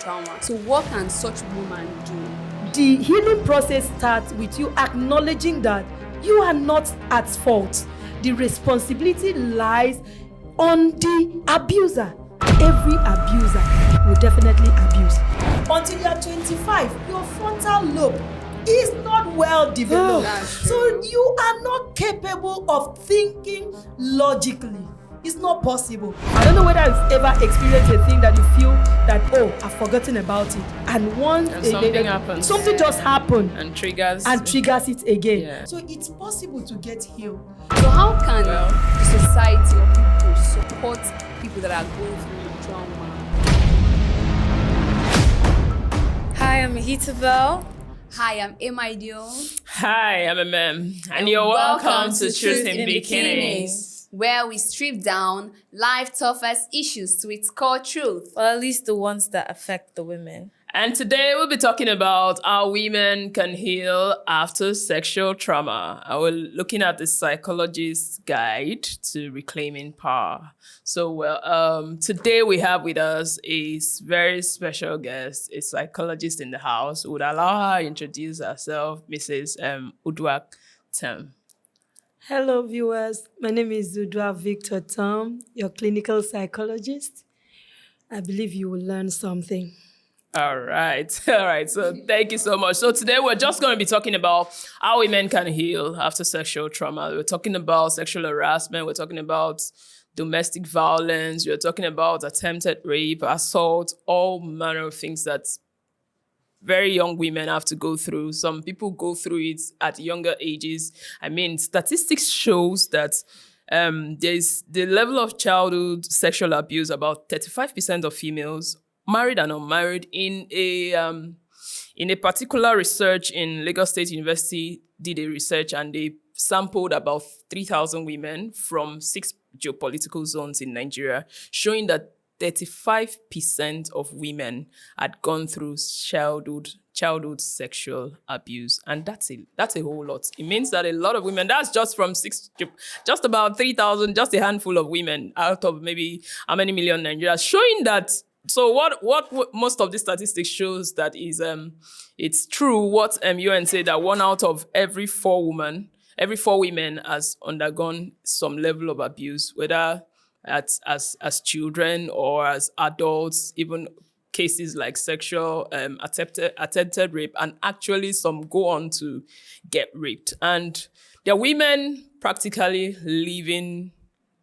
trauma. So what can such woman do? The healing process starts with you acknowledging that you are not at fault. The responsibility lies on the abuser. Every abuser will definitely abuse. Until you are 25, your frontal lobe is not well developed. So you are not capable of thinking logically. It's not possible. I don't know whether you've ever experienced a thing that you feel that, oh, I've forgotten about it. And once something happens. Something just happened. And triggers it again. Yeah. So it's possible to get healed. So how can the society or people support people that are going through trauma? Hi, I'm Hitavelle. Hi, I'm Emaidio. Hi, I'm Mem. And you're welcome to Truth in Bikinis, where we strip down life's toughest issues to its core truth. Or at least the ones that affect the women. And today we'll be talking about how women can heal after sexual trauma. And we're looking at the Psychologist's Guide to Reclaiming Power. So today we have with us a very special guest, a psychologist in the house. We would allow her to introduce herself, Mrs. Udwak Tem. Hello, viewers. My name is Udwak Victor Tom, your clinical psychologist. I believe you will learn something. All right. So thank you so much. So today we're just going to be talking about how women can heal after sexual trauma. We're talking about sexual harassment. We're talking about domestic violence. We're talking about attempted rape, assault, all manner of things that very young women have to go through. Some people go through it at younger ages. I mean, statistics shows that there's the level of childhood sexual abuse, about 35% of females, married and unmarried, in a particular research in Lagos State University did a research, and they sampled about 3,000 women from 6 geopolitical zones in Nigeria, showing that 35% of women had gone through childhood sexual abuse. And that's a whole lot. It means that a lot of women, that's just from just about 3,000, just a handful of women out of maybe how many million Nigerians, showing that. So what most of the statistics shows that is it's true what UN said, that 1 out of every 4 women has undergone some level of abuse, whether as children or as adults, even cases like sexual attempted rape, and actually some go on to get raped. And there are women practically living,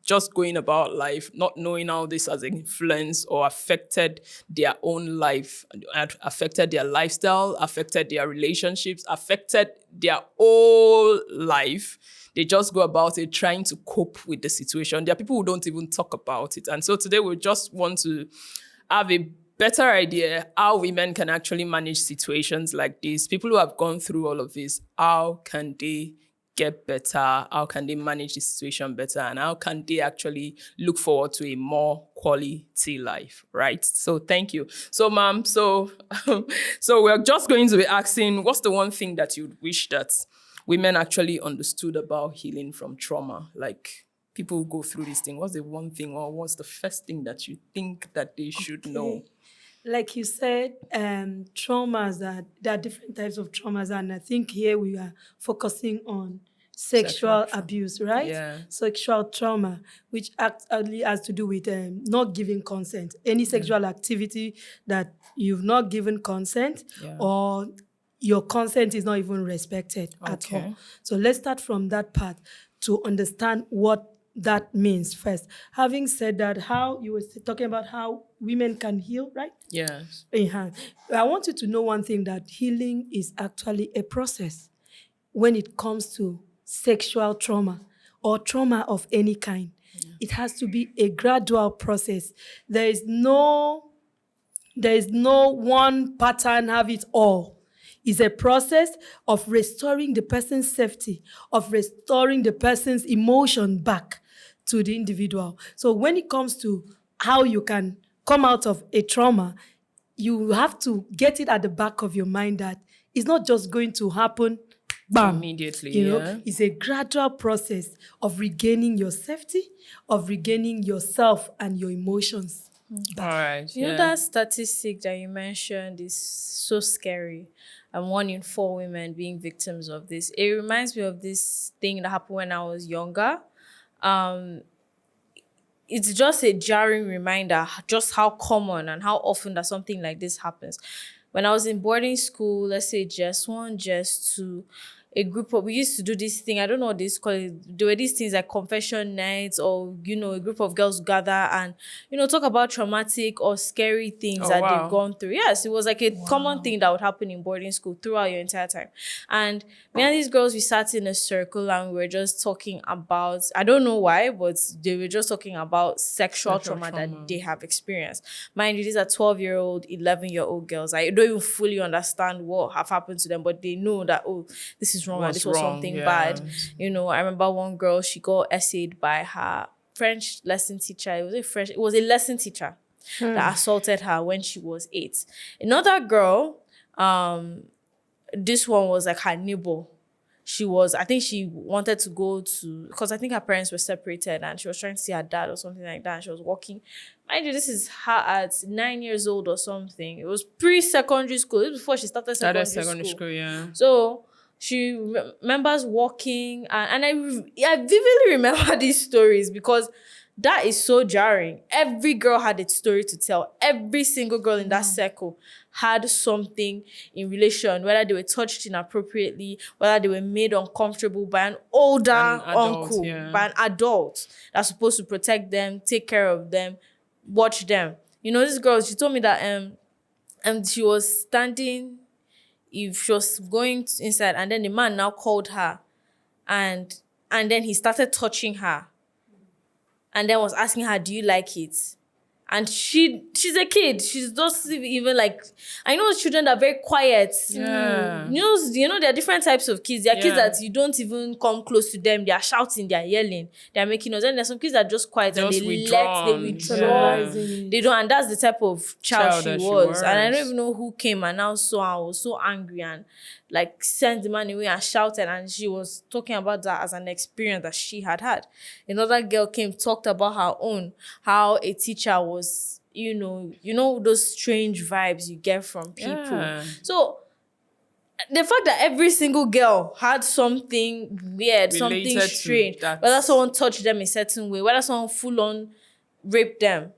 just going about life, not knowing how this has influenced or affected their own life, affected their lifestyle, affected their relationships, affected their whole life. They just go about it trying to cope with the situation. There are people who don't even talk about it. And so today we just want to have a better idea how women can actually manage situations like this. People who have gone through all of this, how can they get better? How can they manage the situation better? And how can they actually look forward to a more quality life, right? So thank you. So ma'am, so we're just going to be asking, what's the one thing that you'd wish that women actually understood about healing from trauma? Like, people who go through this thing, what's the one thing or what's the first thing that you think that they should know? Like you said, traumas, there are different types of traumas, and I think here we are focusing on sexual abuse, right? Yeah. Sexual trauma, which actually has to do with not giving consent. Any sexual activity that you've not given consent, or your consent is not even respected at all. So let's start from that part to understand what that means first. Having said that, how you were talking about how women can heal, right? Yes. I want you to know one thing, that healing is actually a process when it comes to sexual trauma or trauma of any kind. It has to be a gradual process. There is no one pattern, have it all. It's a process of restoring the person's safety, of restoring the person's emotion back to the individual. So when it comes to how you can come out of a trauma, you have to get it at the back of your mind that it's not just going to happen, bam, immediately. It's a gradual process of regaining your safety, of regaining yourself and your emotions. All right. You know that statistic that you mentioned is so scary. And 1 in 4 women being victims of this. It reminds me of this thing that happened when I was younger. It's just a jarring reminder just how common and how often that something like this happens. When I was in boarding school, let's say just 1, just 2, a group of, we used to do this thing, I don't know what this called it. There were these things like confession nights, or a group of girls gather and talk about traumatic or scary things that they've gone through. Yes, it was like a common thing that would happen in boarding school throughout your entire time. And me and these girls, we sat in a circle and we were just talking about, I don't know why, but they were just talking about sexual trauma that they have experienced. Mind you, these are 12-year-old, 11-year-old girls. I don't even fully understand what have happened to them, but they know that, this is wrong, this was something bad. I remember one girl, she got essayed by her French lesson teacher. It was a lesson teacher that assaulted her when she was 8. Another girl, this one was like her neighbor. I think she wanted to go to, because I think her parents were separated and she was trying to see her dad or something like that. And she was walking. Mind you, this is her at 9 years old or something. It was pre-secondary school. It was before she started secondary school. Yeah. So she remembers walking, and I vividly remember these stories because that is so jarring. Every girl had a story to tell. Every single girl in that circle had something in relation, whether they were touched inappropriately, whether they were made uncomfortable by an older uncle, by an adult that's supposed to protect them, take care of them, watch them. This girl, she told me that she was standing, if she was going inside, and then the man now called her, and then he started touching her, and then was asking her, do you like it? And she's a kid. She's just even like, I know children that are very quiet. Yeah. There are different types of kids. There are kids that you don't even come close to them. They are shouting, they are yelling, they are making noise. And there's some kids that are just quiet and they withdraw. They don't, and that's the type of child she was. And I don't even know who came and now saw her, was so angry and like sent the man away and shouted, and she was talking about that as an experience that she had had. Another girl came, talked about her own, how a teacher was, those strange vibes you get from people. Yeah. So the fact that every single girl had something weird, something strange, whether someone touched them a certain way, whether someone full-on raped them,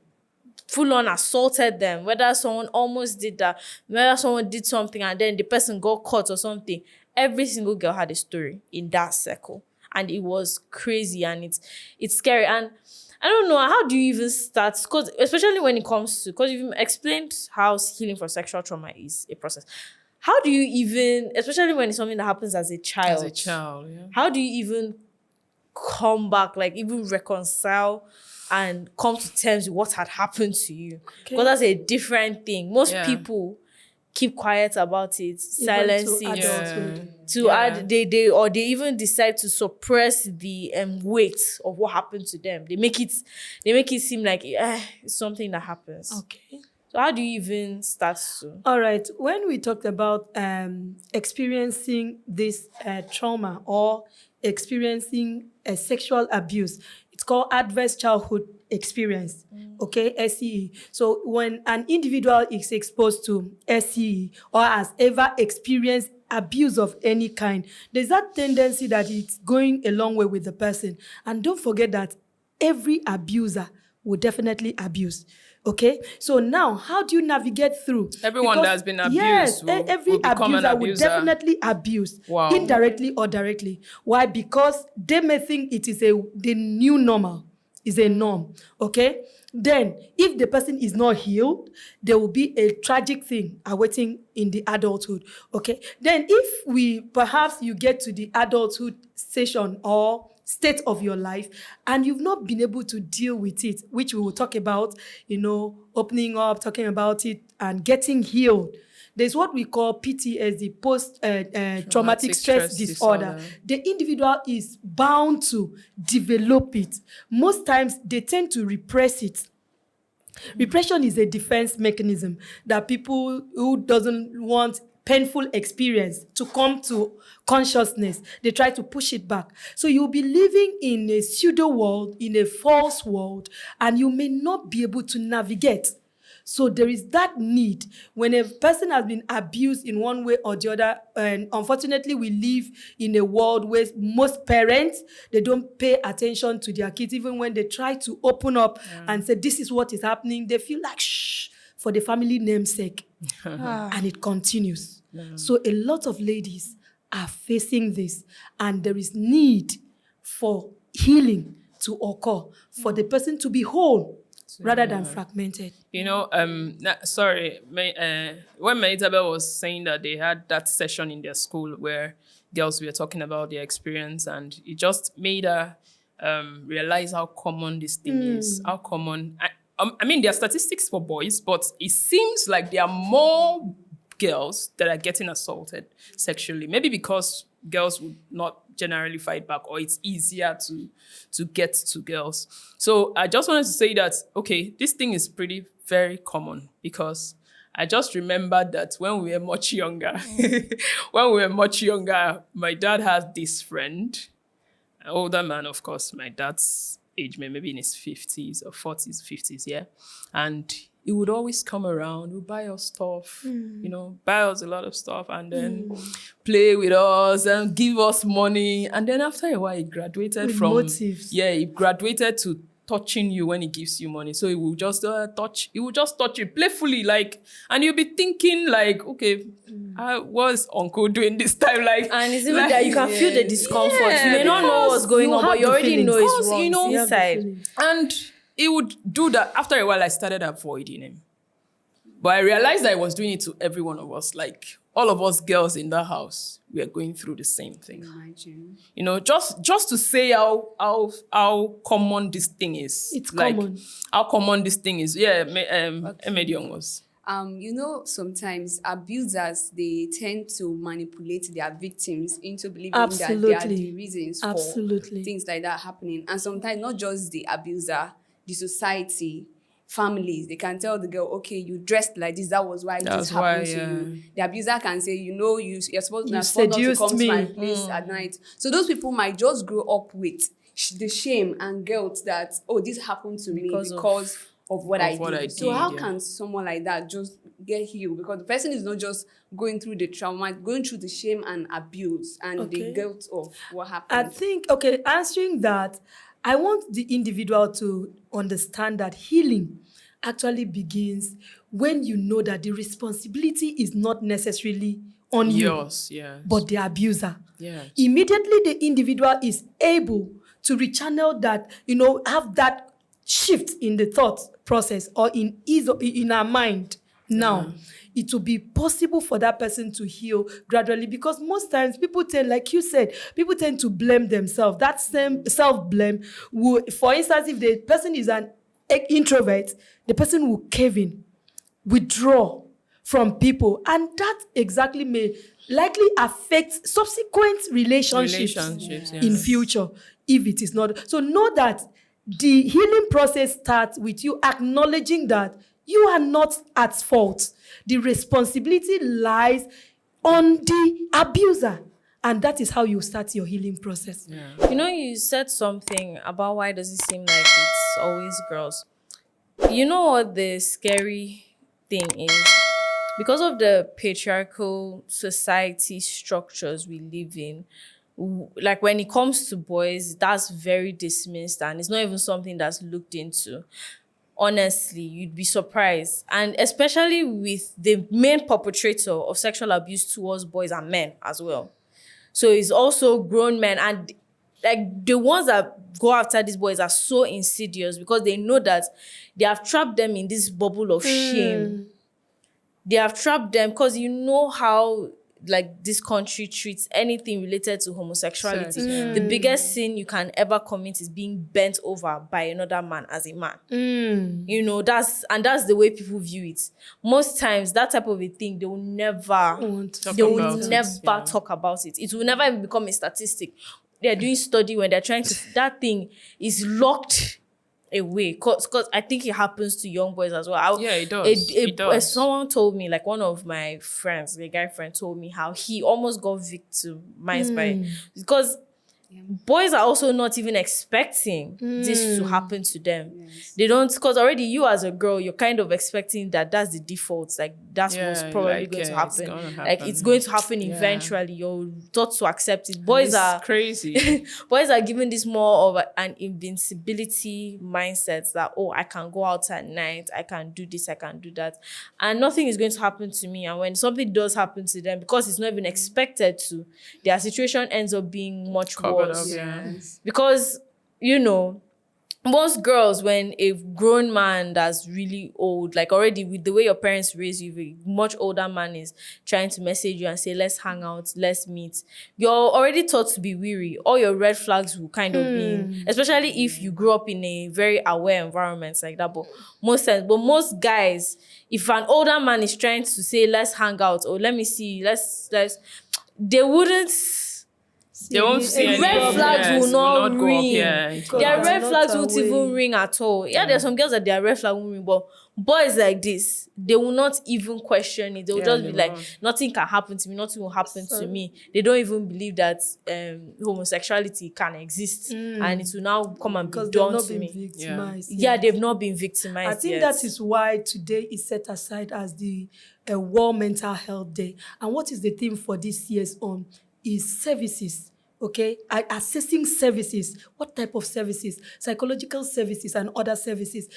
full-on assaulted them, whether someone almost did that, whether someone did something and then the person got caught or something, every single girl had a story in that circle. And it was crazy and it's scary. And I don't know, how do you even start? Because especially when it comes to, because you've explained how healing from sexual trauma is a process. How do you even, especially when it's something that happens as a child? How do you even come back, like even reconcile and come to terms with what had happened to you? Because that's a different thing. Most people keep quiet about it, silence it. They even decide to suppress the weight of what happened to them. They make it seem like it's something that happens. Okay. So how do you even start to? All right. When we talked about experiencing this trauma or experiencing sexual abuse, it's called adverse childhood experience, okay, SCE. So when an individual is exposed to SCE or has ever experienced abuse of any kind, there's that tendency that it's going a long way with the person. And don't forget that every abuser will definitely abuse. Okay, so now how do you navigate through? Everyone that has been abused. Yes, every abuser will definitely abuse, indirectly or directly. Why? Because they may think it is the new normal, is a norm. Okay, then if the person is not healed, there will be a tragic thing awaiting in the adulthood. Okay, then if perhaps you get to the adulthood session or state of your life and you've not been able to deal with it, which we will talk about, opening up, talking about it and getting healed. There's what we call PTSD, post-traumatic stress disorder. The individual is bound to develop it. Most times they tend to repress it. Repression is a defense mechanism that people who doesn't want painful experience to come to consciousness, they try to push it back. So you'll be living in a pseudo world, in a false world, and you may not be able to navigate. So there is that need when a person has been abused in one way or the other, and unfortunately we live in a world where most parents, they don't pay attention to their kids. Even when they try to open up and say, this is what is happening, they feel like, shh, for the family namesake. And it continues. So a lot of ladies are facing this, and there is need for healing to occur, for the person to be whole rather than fragmented. You know, when Isabel was saying that they had that session in their school where girls were talking about their experience, and it just made her realize how common this thing is, how common. I mean, there are statistics for boys, but it seems like there are more girls that are getting assaulted sexually. Maybe because girls would not generally fight back, or it's easier to get to girls. So I just wanted to say that, okay, this thing is very common, because I just remembered that when we were much younger, my dad had this friend, an older man, of course, my dad's age, maybe in his 50s or 40s, 50s, yeah. And he would always come around, he would buy us stuff, buy us a lot of stuff, and then play with us and give us money. And then after a while, he graduated with from motives. Yeah, he graduated to touching you when he gives you money. So he will just touch you playfully, and you'll be thinking okay, what's uncle doing this time? And it's even that you can feel the discomfort. You may not know what's going on, but you already know it's wrong inside. And he would do that. After a while, I started avoiding him. But I realized that I was doing it to every one of us. All of us girls in that house, we are going through the same thing. Imagine. Just to say how common this thing is. It's common. How common this thing is. Yeah, Emedion was. Sometimes abusers, they tend to manipulate their victims into believing that they are the reasons for things like that happening. And sometimes not just the abuser, the society, families, they can tell the girl, okay, you dressed like this, that was why this happened to you. The abuser can say, you're supposed not to come to my place at night. So those people might just grow up with the shame and guilt that, this happened to me because of what I did. So how can someone like that just get healed? Because the person is not just going through the trauma, going through the shame and abuse and the guilt of what happened. I think, answering that, I want the individual to understand that healing actually begins when you know that the responsibility is not necessarily on you, but the abuser. Yes. Immediately the individual is able to rechannel that, have that shift in the thought process or in our mind now. It will be possible for that person to heal gradually, because most times people tend, like you said, people tend to blame themselves. That same self-blame will, for instance, if the person is an introvert, the person will cave in, withdraw from people, and that exactly may likely affect subsequent relationships in future if it is not. So know that the healing process starts with you acknowledging that you are not at fault. The responsibility lies on the abuser. And that is how you start your healing process. Yeah. You said something about why does it seem like it's always girls. You know what the scary thing is? Because of the patriarchal society structures we live in, when it comes to boys, that's very dismissed, and it's not even something that's looked into. Honestly, you'd be surprised. And especially with the main perpetrator of sexual abuse towards boys and men as well. So it's also grown men. And the ones that go after these boys are so insidious because they know that they have trapped them in this bubble of shame. They have trapped them because how this country treats anything related to homosexuality. The biggest sin you can ever commit is being bent over by another man as a man. That's the way people view it. Most times that type of a thing, they will never talk about it. It will never even become a statistic. They're doing study when they're trying to, that thing is locked away, cause I think it happens to young boys as well. It does. It does. Someone told me, like one of my friends, a guy friend, told me how he almost got victimized by, because boys are also not even expecting this to happen to them. Yes. They don't, because already you as a girl, you're kind of expecting that that's the default. Like that's what's probably going to happen. Like it's going to happen eventually. You're taught to accept it. Boys are crazy. Boys are given this more of an invincibility mindset that, oh, I can go out at night, I can do this, I can do that, and nothing is going to happen to me. And when something does happen to them, because it's not even expected to, their situation ends up being much worse. Yes. Because, you know, most girls, when a grown man that's really old, like already with the way your parents raise you, a much older man is trying to message you and say, let's hang out, let's meet, you're already taught to be weary. All your red flags will kind of be, especially if you grew up in a very aware environment like that. But most guys, if an older man is trying to say, let's hang out, or let me see, they wouldn't. They won't see any red flags will not ring. Their red flags won't even ring at all. Yeah, there's some girls that their red flag won't ring, but boys like this, they will not even question it. They will just be like, nothing can happen to me, nothing will happen to me. They don't even believe that homosexuality can exist and it will now come and be done to me. They've not been victimized. I think that is why today is set aside as the World Mental Health Day. And what is the theme for this year's on is services. Okay, assessing services. What type of services? Psychological services and other services.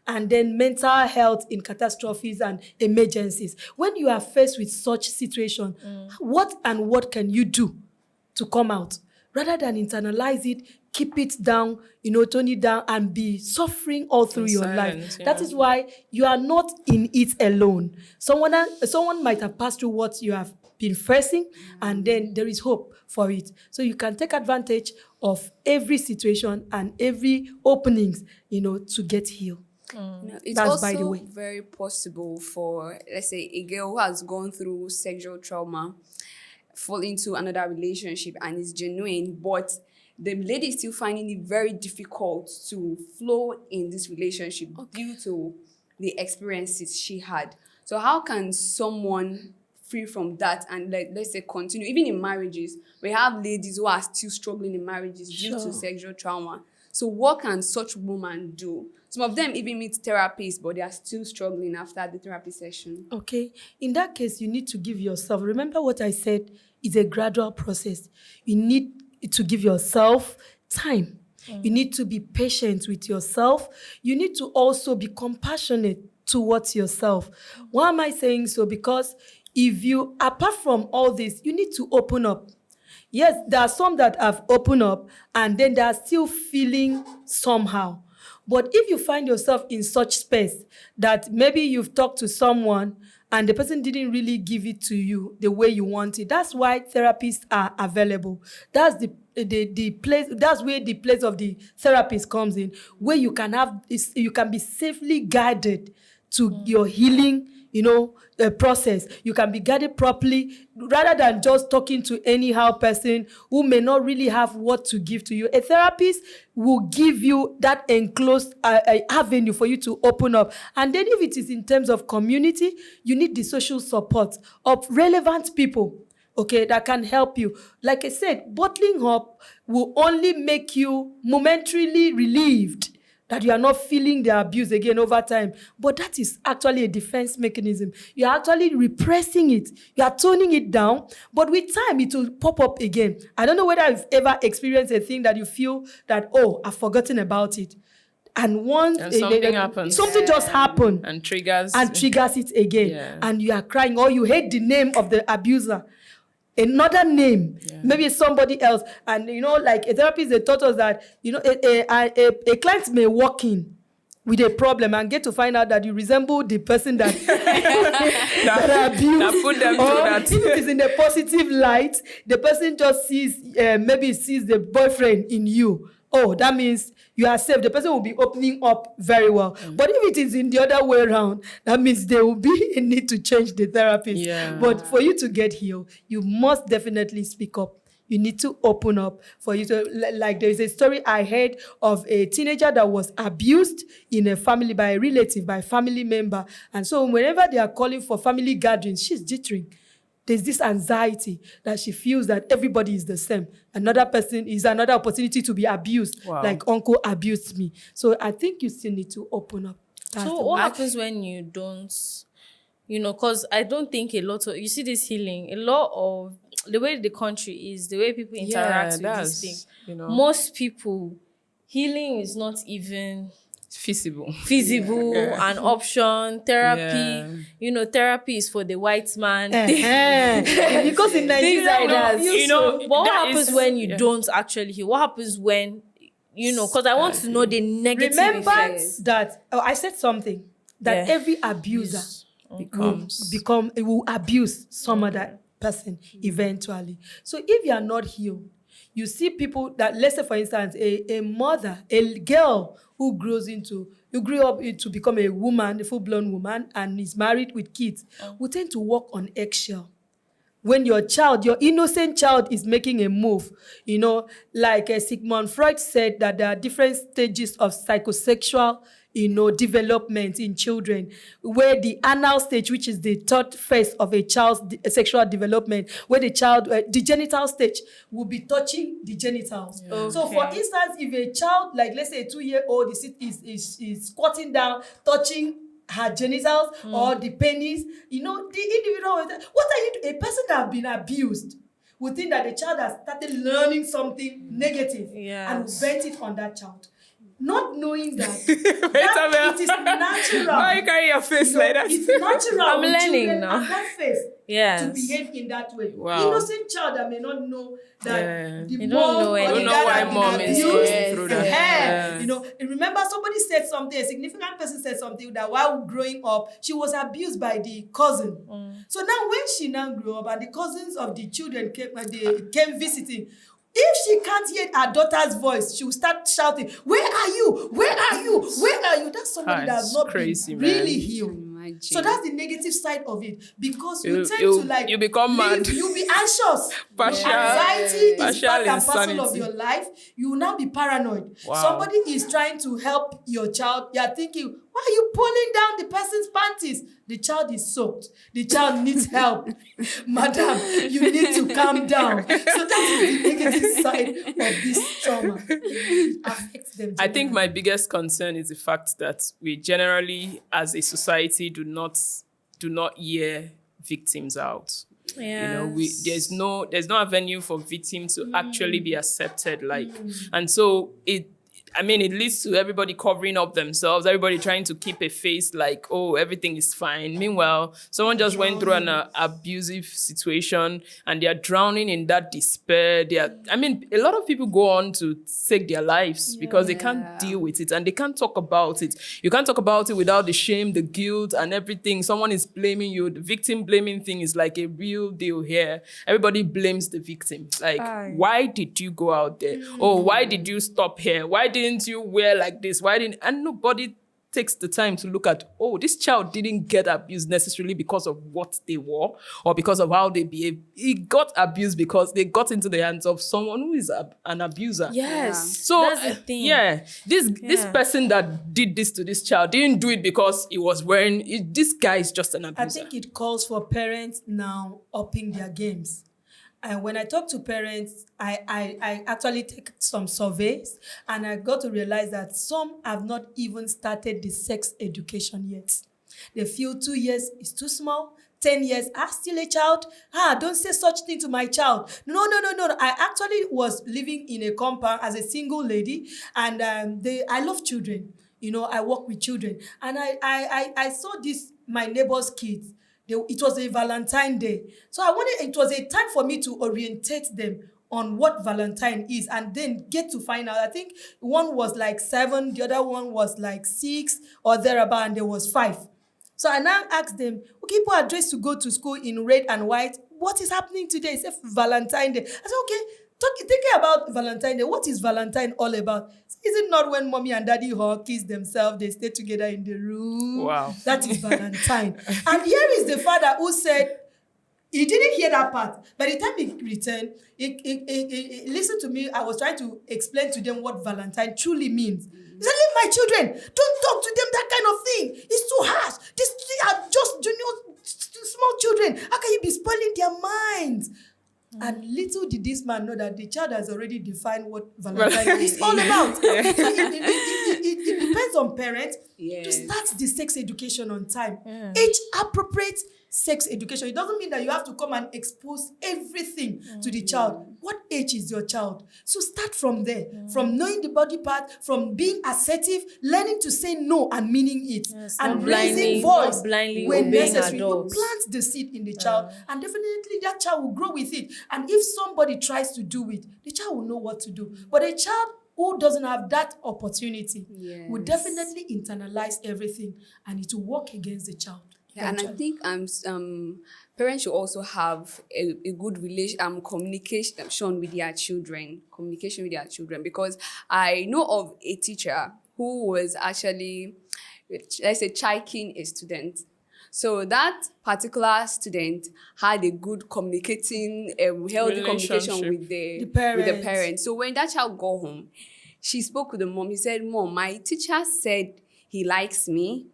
And then mental health in catastrophes and emergencies. When you are faced with such situation, what can you do to come out? Rather than internalize it, keep it down, tone it down, and be suffering all through your life. That is why you are not in it alone. Someone might have passed through what you have been facing, and then there is hope for it. So you can take advantage of every situation and every openings, to get healed. It's that's also by the way very possible for, let's say, a girl who has gone through sexual trauma, fall into another relationship and is genuine, but the lady is still finding it very difficult to flow in this relationship due to the experiences she had. So how can someone free from that and let's say continue? Even in marriages, we have ladies who are still struggling in marriages due to sexual trauma. So what can such woman do? Some of them even meet therapists, but they are still struggling after the therapy session. Okay. In that case, you need to give yourself, remember what I said, it's a gradual process. You need to give yourself time. You need to be patient with yourself. You need to also be compassionate towards yourself. Why am I saying so? Because apart from all this, you need to open up. Yes, there are some that have opened up and then they are still feeling somehow. But if you find yourself in such space that maybe you've talked to someone and the person didn't really give it to you the way you want it, that's why therapists are available. That's the place. That's where the place of the therapist comes in, where you can be safely guided to your healing, process. You can be guided properly rather than just talking to anyhow person who may not really have what to give to you. A therapist will give you that enclosed avenue for you to open up. And then if it is in terms of community, you need the social support of relevant people, okay, that can help you. Like I said, bottling up will only make you momentarily relieved that you are not feeling the abuse again over time. But that is actually a defense mechanism. You are actually repressing it. You are toning it down. But with time, it will pop up again. I don't know whether you've ever experienced a thing that you feel that, I've forgotten about it. And once something happens. Something just happened. And triggers it again. Yeah. And you are crying, or you hate the name of the abuser. Another name, maybe somebody else. And, like a therapist, they taught us that, a client may walk in with a problem and get to find out that you resemble the person that abused. Put them through that. If it is in a positive light, the person just sees the boyfriend in you. Oh, that means you are safe. The person will be opening up very well. But if it is in the other way around, that means there will be a need to change the therapist. Yeah. But for you to get healed, you must definitely speak up. You need to open up for you to, like there's a story I heard of a teenager that was abused in a family by a relative, by a family member. And so whenever they are calling for family gatherings, she's jittering. There's this anxiety that she feels that everybody is the same. Another person is another opportunity to be abused, like uncle abused me. So I think you still need to open up. So what happens when you don't, because I don't think a lot of, you see this healing, a lot of the way the country is, the way people interact with this thing, most people, healing is not even feasible an option. Therapy, therapy is for the white man. Because in Nigeria, but what happens when you don't actually heal? What happens when, because I want to know the negative effects. That I said something that every abuser will abuse some other person eventually. So if you are not healed, you see people that, let's say for instance, a mother, a girl who grew up to become a woman, a full-blown woman, and is married with kids, will tend to walk on eggshell. When your innocent child is making a move, like Sigmund Freud said that there are different stages of psychosexual development in children, where the anal stage, which is the third phase of a child's sexual development, where the child, the genital stage will be touching the genitals. Okay. So for instance, if a child, like let's say a 2-year-old is squatting down, touching her genitals or the penis, the individual, what are you, a person that has been abused would think that the child has started learning something negative and will vent it on that child. Not knowing that, it is natural. Why you carry your face like that? It's natural. I'm learning now. At that phase to behave in that way. Wow. Innocent child that may not know that the don't mom know or the why dad mom is going through that. Remember somebody said something, a significant person said something that while growing up, she was abused by the cousin. So now when she now grew up and the cousins of the children came visiting, if she can't hear her daughter's voice, she will start shouting, "Where are you? Where are you? Where are you?" That's somebody that has not been really healed. So that's the negative side of it, because you tend to you become mad. You'll be anxious. Anxiety is part and parcel of your life. You will now be paranoid. Wow. Somebody is trying to help your child. You are thinking, why are you pulling down the person's panties? The child is soaked. The child needs help. Madam, you need to calm down. So that is the negative side of this trauma. It affects them. I think my biggest concern is the fact that we generally, as a society, do not hear victims out. There's no avenue for victims to actually be accepted. And so it leads to everybody covering up themselves, everybody trying to keep a face like, oh, everything is fine. Meanwhile, someone just went through an abusive situation and they are drowning in that despair. A lot of people go on to take their lives because they can't deal with it and they can't talk about it. You can't talk about it without the shame, the guilt and everything. Someone is blaming you. The victim blaming thing is like a real deal here. Everybody blames the victim. Like, why did you go out there? Oh, why did you stop here? Why didn't you wear like this? And nobody takes the time to look at, oh, this child didn't get abused necessarily because of what they wore or because of how they behave. He got abused because they got into the hands of someone who is an abuser. Yes. So that's the thing. This person that did this to this child didn't do it because he was wearing it. This guy is just an abuser. I think it calls for parents now upping their games. And when I talk to parents, I actually take some surveys and I got to realize that some have not even started the sex education yet. They feel 2 years is too small, 10 years, still a child. Don't say such thing to my child. No. I actually was living in a compound as a single lady and I love children. I work with children. And I saw my neighbor's kids. It was a Valentine Day. So it was a time for me to orientate them on what Valentine is and then get to find out. I think one was like 7, the other one was like 6 or thereabout, and there was 5. So I now asked them, okay, people are dressed to go to school in red and white. What is happening today? It's Valentine Day. I said, okay, thinking about Valentine Day, what is Valentine all about? Is it not when mommy and daddy kiss themselves, they stay together in the room? Wow. That is Valentine. And here is the father who said, He didn't hear that part. By the time he returned, he listened to me. I was trying to explain to them what Valentine truly means. He said, leave my children. Don't talk to them that kind of thing. It's too harsh. These are just junior, small children. How can you be spoiling their minds? And little did this man know that the child has already defined what Valentine is all about. So it depends on parents to start the sex education on time. Age appropriate sex education. It doesn't mean that you have to come and expose everything to the child. What age is your child? So start from there. From knowing the body part, from being assertive, learning to say no and meaning it. And raising voice when necessary. You plant the seed in the child and definitely that child will grow with it. And if somebody tries to do it, the child will know what to do. But a child who doesn't have that opportunity will definitely internalize everything and it will work against the child. Yeah, and I think parents should also have a good communication with their children, because I know of a teacher who was actually, let's say, chiking a student. So that particular student had a good healthy communication with the parents. So when that child got home, she spoke with the mom. He said, Mom, my teacher said he likes me.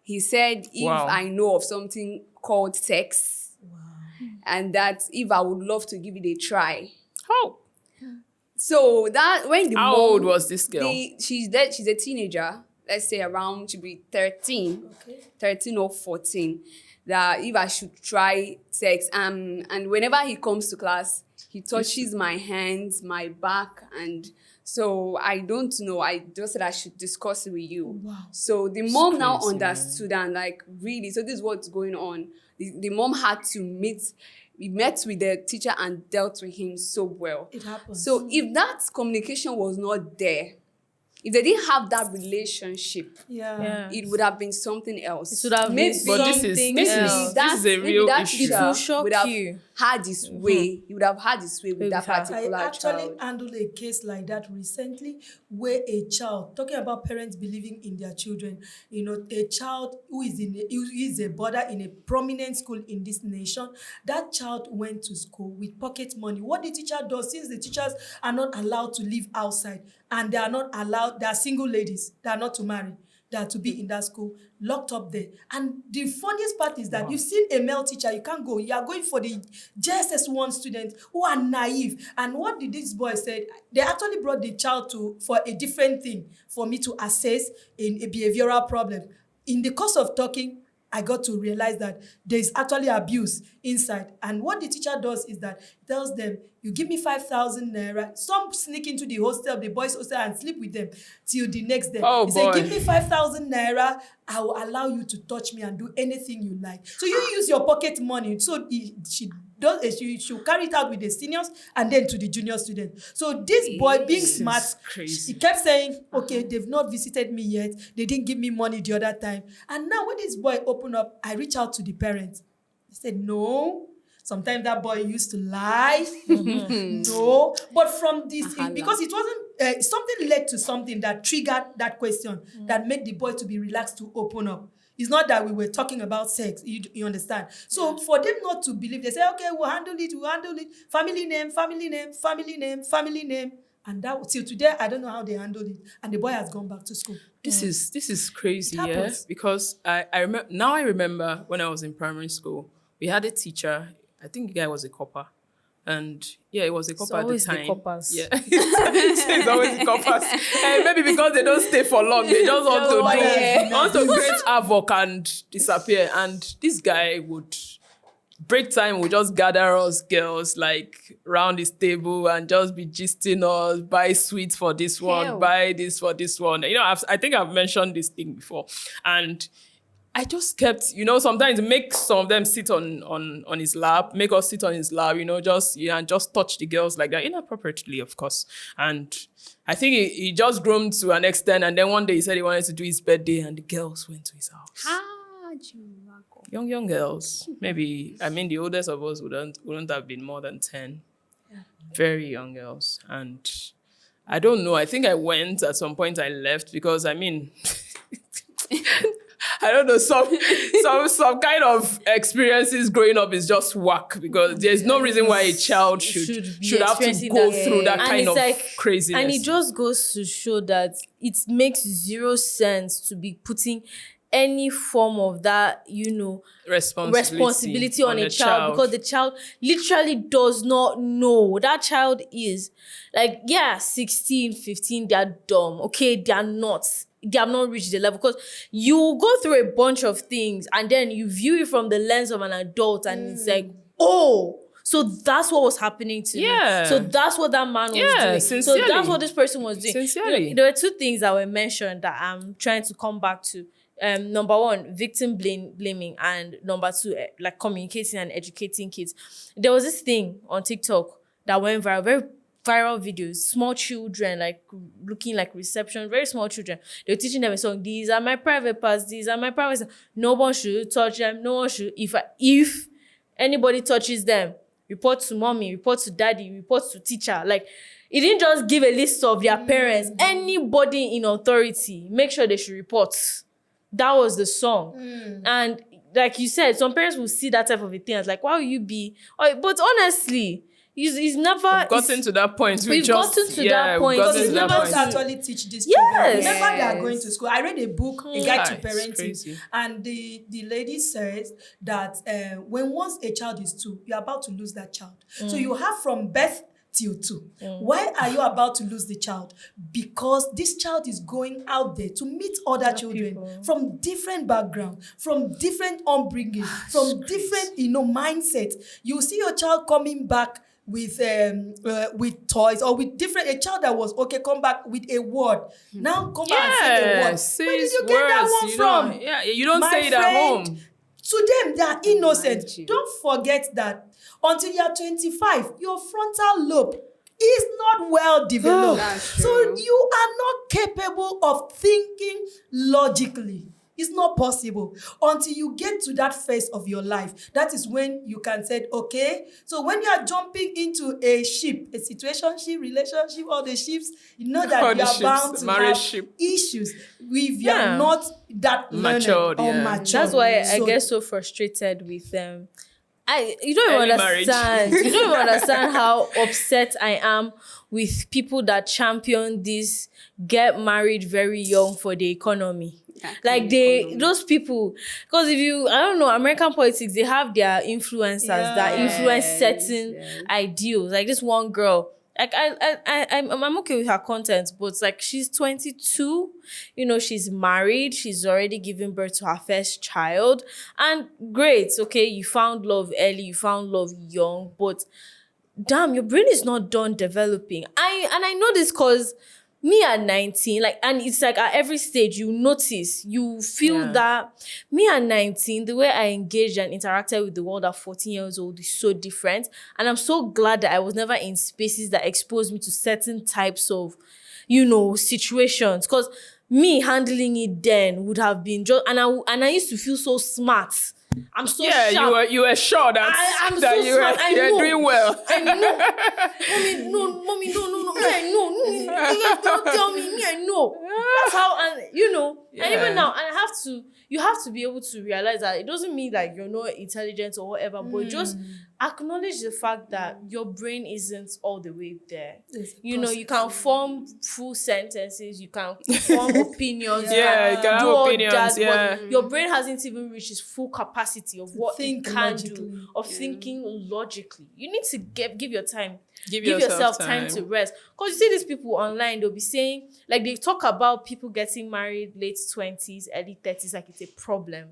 He said if I know of something called sex, and that if I would love to give it a try. Oh. So that when the How old was this girl? She's a teenager. Let's say around, she'll be 13, 13 or 14. That if I should try sex, and whenever he comes to class, he touches my hands, my back, and so I don't know. I just said I should discuss it with you. Wow. So the mom now understood and like, really, so this is what's going on. The mom had to we met with the teacher and dealt with him so well. It happens. So if that communication was not there, if they didn't have that relationship, it would have been something else. It would have been something else. This is a real issue. It will shock you. Had his way. He would have had his way with that particular I actually child. handled a case like that recently where a child, talking about parents believing in their children, a child who is a boarder in a prominent school in this nation, that child went to school with pocket money. What the teacher does, since the teachers are not allowed to live outside and they are not allowed, they are single ladies, they are not to marry, they are to be in that school, locked up there. And the funniest part is that you've seen a male teacher, you can't go. You are going for the JSS1 students who are naive. And what did this boy say? They actually brought the child for a different thing, for me to assess in a behavioral problem. In the course of talking, I got to realize that there is actually abuse inside. And what the teacher does is that he tells them, you give me 5,000 naira. Some sneak into the hostel, the boys' hostel, and sleep with them till the next day. He said, give me 5,000 naira. I will allow you to touch me and do anything you like. So you use your pocket money. So she carry it out with the seniors and then to the junior students. So this boy, being smart, he kept saying, okay, they've not visited me yet. They didn't give me money the other time. And now when this boy opened up, I reached out to the parents. They said, no. Sometimes that boy used to lie. No. But from this, because it wasn't, something led to something that triggered that question, that made the boy to be relaxed to open up. It's not that we were talking about sex, you understand? So for them not to believe, they say, okay, we'll handle it. Family name. And that till today, I don't know how they handled it. And the boy has gone back to school. This is crazy, because I remember when I was in primary school, we had a teacher, I think the guy was a copper. And it was a copper at the time. Yeah, it's always the coppers. And maybe because they don't stay for long, they just want to create havoc and disappear. And this guy would break time, would just gather us girls like round his table and just be gisting us, buy sweets for this one, buy this for this one. I think I've mentioned this thing before, and I just kept, sometimes make some of them sit on his lap, make us sit on his lap, and just touch the girls like that, inappropriately, of course. And I think he just groomed to an extent, and then one day he said he wanted to do his birthday, and the girls went to his house. Young girls. Maybe, the oldest of us wouldn't have been more than 10. Yeah. Very young girls. And I don't know, I think I went at some point, I left because, I don't know, some kind of experiences growing up is just whack, because there's no reason why a child should have to go through that kind of craziness. And it just goes to show that it makes zero sense to be putting any form of that, responsibility on a child, because the child literally does not know. That child is 16, 15, they are dumb. Okay, they have not reached the level, because you go through a bunch of things and then you view it from the lens of an adult, and it's like, oh, so that's what was happening to me. So that's what that man was doing. Sincerely. So that's what this person was doing. Sincerely. There were two things that were mentioned that I'm trying to come back to. Number one, victim blaming, and number two, communicating and educating kids. There was this thing on TikTok that went viral, very viral videos, small children looking like reception, very small children. They were teaching them a song. These are my private parts. These are my private. No one should touch them. No one should. If anybody touches them, report to mommy, report to daddy, report to teacher. It didn't just give a list of their parents. Anybody in authority, make sure they should report. That was the song. And like you said, some parents will see that type of a thing as why will you be? But honestly, he's never gotten to that point. We've gotten to that point. Because he's never to actually teach this children. Remember, they are going to school. I read a book, A Guide to Parenting, and the lady says that when once a child is 2, you're about to lose that child. So you have from birth till 2. Why are you about to lose the child? Because this child is going out there to meet other children from different backgrounds, from different upbringing, from different mindsets. You see your child coming back with toys, or with a child that was okay, come back with a word. Now come back and say a word. Where did you get that one from? You don't say it at home. To them, they are innocent. Don't forget that until you are 25, your frontal lobe is not well developed. So you are not capable of thinking logically. It's not possible until you get to that phase of your life. That is when you can say, okay, so when you are jumping into a situationship, relationship, all the ships, you know that you are bound to have issues if you are not that matured or matured. That's why I get so frustrated with them. You don't even understand. You don't even understand how upset I am with people that champion this get married very young for the economy. Those people, because American politics, they have their influencers that influence certain ideals. Like this one girl, I'm okay with her content, but she's 22, she's married, she's already given birth to her first child, and great, okay, you found love early, you found love young, but damn, your brain is not done developing. I know this because me at 19, and it's at every stage you notice, you feel that me at 19, the way I engaged and interacted with the world at 14 years old is so different. And I'm so glad that I was never in spaces that exposed me to certain types of, situations. Because me handling it then would have been just, and I used to feel so smart. I'm so sharp. you were sure that I'm that so you were doing well. I know. Mommy, no. I know. You guys don't tell me. I know. That's how, and even now, and you have to be able to realize that it doesn't mean that you're not intelligent or whatever, but just acknowledge the fact that your brain isn't all the way there. You can form full sentences, you can form opinions, you can do all that, but your brain hasn't even reached its full capacity of what it can do, of thinking logically. You need to give your time. Give yourself time to rest. Because you see these people online, they'll be saying, they talk about people getting married late 20s, early 30s, like it's a problem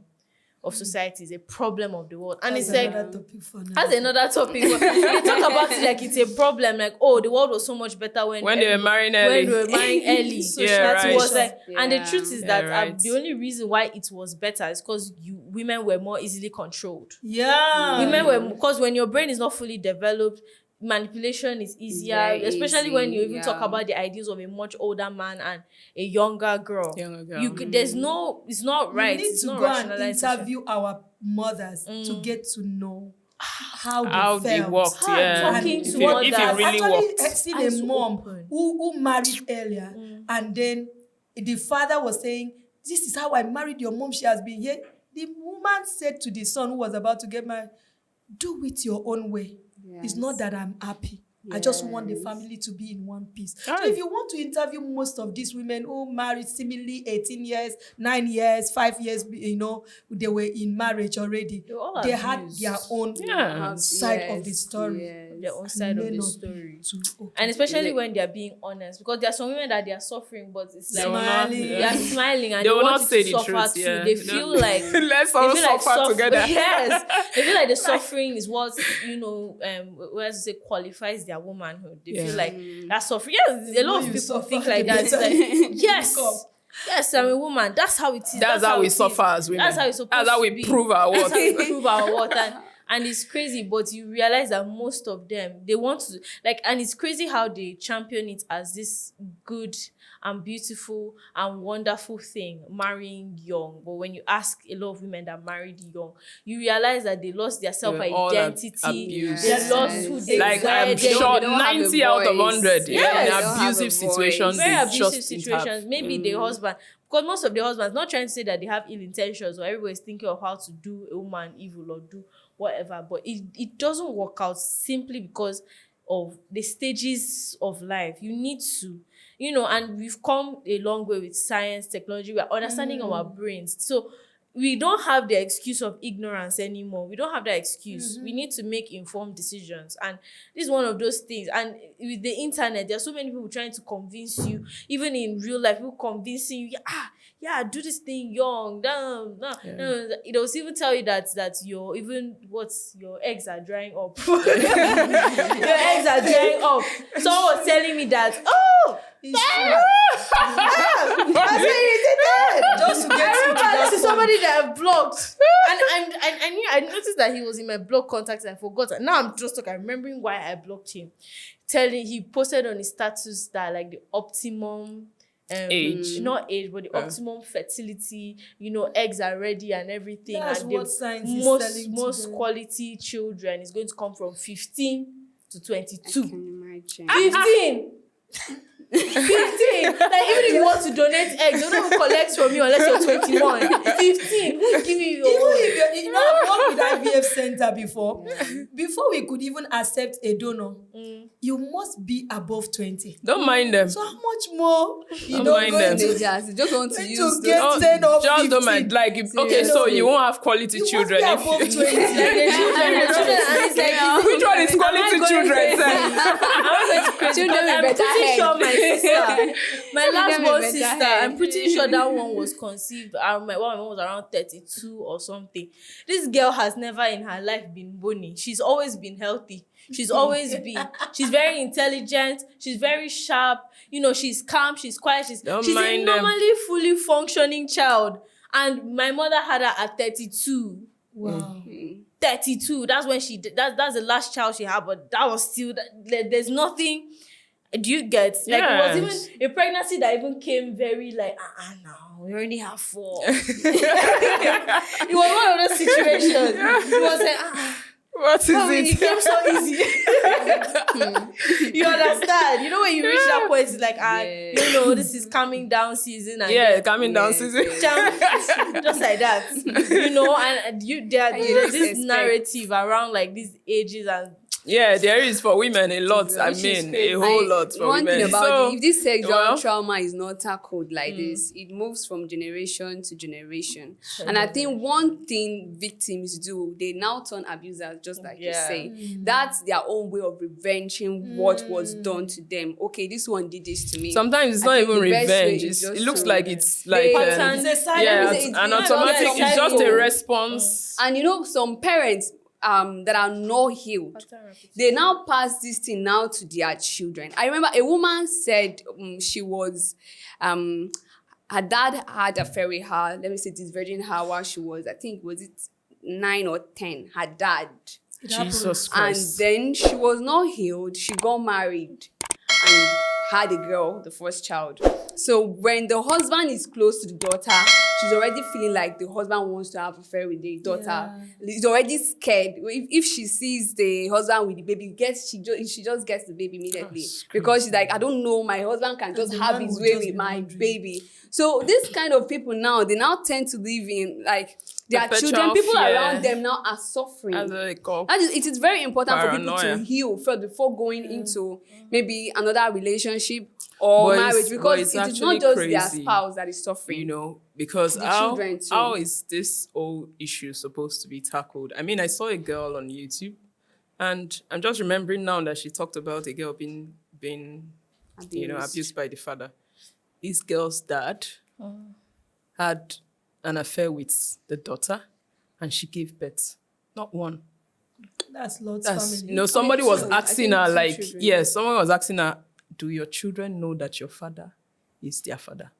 of society, it's a problem of the world. And that's it's that's another topic. They talk about it like it's a problem, the world was so much better when they were marrying early. So and the truth is that the only reason why it was better is because women were more easily controlled. Women were, because when your brain is not fully developed, manipulation is easier, especially when you even talk about the ideas of a much older man and a younger girl. It's not right. We need to go and interview our mothers to get to know how they worked. Talking to mothers. If it really worked. I've seen a mom who married earlier, and then the father was saying, this is how I married your mom. She has been here. The woman said to the son who was about to get married, do it your own way. Yes. It's not that I'm happy. Yes. I just want the family to be in one piece. So if you want to interview most of these women who married seemingly 18 years, 9 years, 5 years, they were in marriage already. They had their own side of the story. Yes. Their own side of the story. And especially when they're being honest. Because there are some women that they are suffering, but it's like they are smiling and they will want not say to the suffer truth, too. They feel like let's all suffer together. Yes. They feel like the suffering is what, where to say qualifies their womanhood. They feel like that's suffering. Yes, a lot of people think like that. It's like, yes, I'm a woman. That's how it is. That's how we suffer as women. That's how it's supposed to be. That's how we prove our worth. That's how we prove our worth. And it's crazy, but you realize that most of them, they want to, and it's crazy how they champion it as this good and beautiful and wonderful thing, marrying young. But when you ask a lot of women that married young, you realize that they lost their self-identity. They lost who they were. I'm sure 90 out of 100 in abusive situations. Very abusive situations. Maybe the husband, because most of the husbands, not trying to say that they have ill intentions or everybody's thinking of how to do a woman evil or do whatever, but it doesn't work out simply because of the stages of life. You need to, and we've come a long way with science, technology, we're understanding our brains. So we don't have the excuse of ignorance anymore. We don't have that excuse. We need to make informed decisions. And this is one of those things. And with the internet, there are so many people trying to convince you, even in real life, people convincing you, do this thing young. They'll even tell you that your eggs are drying up. Your eggs are drying up. Someone was telling me that, just to get this is somebody that I've blocked. And I noticed that he was in my blog contacts and I forgot. And now I'm remembering why I blocked him. He posted on his status that the optimum age, not age, but the optimum fertility, eggs are ready and everything. That's and what science is telling most quality children is going to come from 15 to 22. I can imagine. 15! 15! Even if you want to donate eggs, they don't even collect from you unless you're 21. 15! Who's giving you your... I've worked with IVF center before. Before we could even accept a donor, you must be above 20. Don't mind them. So how much more? Don't mind them. They just want to use get 10 or 15. Just don't mind. So you won't have quality children. You must be above 20. The children, and it's like, which one is quality children? I'm pretty sure my sister, my last born sister, I'm pretty sure that one was conceived. My mom was around 32 or something. This girl has never in her life been bony. She's always been healthy. She's very intelligent. She's very sharp. She's calm. She's quiet. She's a normally fully functioning child. And my mother had her at 32. Wow. 32. That's when that's the last child she had. But that was still, there's nothing. Do you get? It was even a pregnancy that even came very no, we already have 4. It was one of those situations. It was like, what is it? It came so easy. You understand? When you reach that point, it's like, this is coming down season. And coming down season. Just like that. And there's this narrative around these ages and there is for women a lot. A whole lot for women. One thing about it, if this sexual trauma is not tackled like this, it moves from generation to generation. And I think one thing victims do, they now turn abusers, just like you say. That's their own way of revenging what was done to them. Okay, this one did this to me. Sometimes it's not even revenge. It looks like it's like an automatic. It's just a response. And some parents that are not healed, they now pass this thing now to their children. I remember a woman said she was, her dad had a affair with her. Let me say this virgin her while she was, I think, was it 9 or 10? Her dad. Jesus Christ. And then she was not healed. She got married and had a girl, the first child. So when the husband is close to the daughter, she's already feeling like the husband wants to have an affair with the daughter. Yeah. She's already scared. If she sees the husband with the baby, she just gets the baby immediately. Because she's like, I don't know, my husband can just have his way with my baby. So this kind of people now, they now tend to live in like their children, people around them now are suffering. It is very important for people to heal first before going into maybe another relationship or marriage, because it is not just their spouse that is suffering. You know, because how is this whole issue supposed to be tackled? I mean, I saw a girl on YouTube, and I'm just remembering now that she talked about a girl being abused by the father. This girl's dad had an affair with the daughter, and she gave birth. Not one. That's Lord's family. You know, somebody was asking her, like, someone was asking her, do your children know that your father is their father?